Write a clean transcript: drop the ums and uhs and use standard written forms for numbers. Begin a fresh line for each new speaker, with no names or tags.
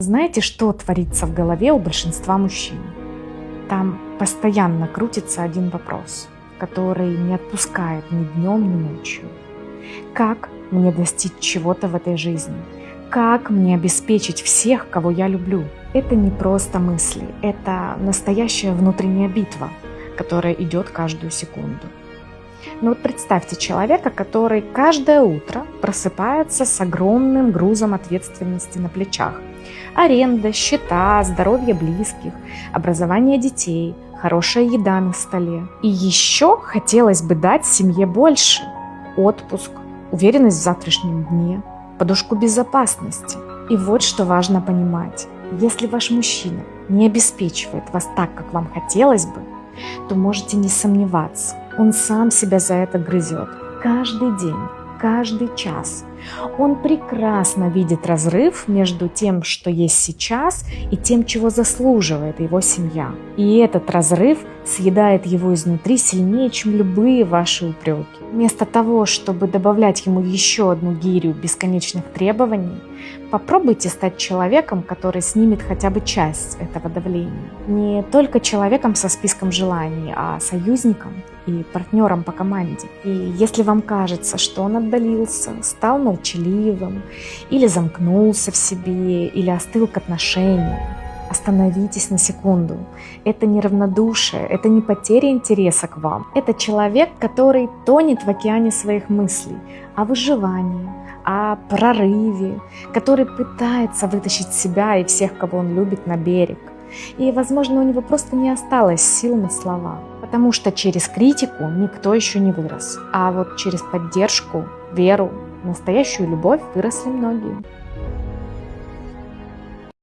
Знаете, что творится в голове у большинства мужчин? Там постоянно крутится один вопрос, который не отпускает ни днем, ни ночью. Как мне достичь чего-то в этой жизни? Как мне обеспечить всех, кого я люблю? Это не просто мысли, это настоящая внутренняя битва, которая идет каждую секунду. Но вот представьте человека, который каждое утро просыпается с огромным грузом ответственности на плечах. Аренда, счета, здоровье близких, образование детей, хорошая еда на столе. И еще хотелось бы дать семье больше. Отпуск, уверенность в завтрашнем дне, подушку безопасности. И вот что важно понимать. Если ваш мужчина не обеспечивает вас так, как вам хотелось бы, то можете не сомневаться, он сам себя за это грызет. Каждый день, каждый час. Он прекрасно видит разрыв между тем, что есть сейчас, и тем, чего заслуживает его семья. И этот разрыв съедает его изнутри сильнее, чем любые ваши упреки. Вместо того, чтобы добавлять ему еще одну гирю бесконечных требований, попробуйте стать человеком, который снимет хотя бы часть этого давления. Не только человеком со списком желаний, а союзником и партнером по команде. И если вам кажется, что он отдалился, стал молчаливым, или замкнулся в себе, или остыл к отношениям, остановитесь на секунду. Это не равнодушие, это не потеря интереса к вам. Это человек, который тонет в океане своих мыслей о выживании, о прорыве, который пытается вытащить себя и всех, кого он любит, на берег. И, возможно, у него просто не осталось сил на слова, потому что через критику никто еще не вырос. А вот через поддержку, веру, настоящую любовь выросли многие.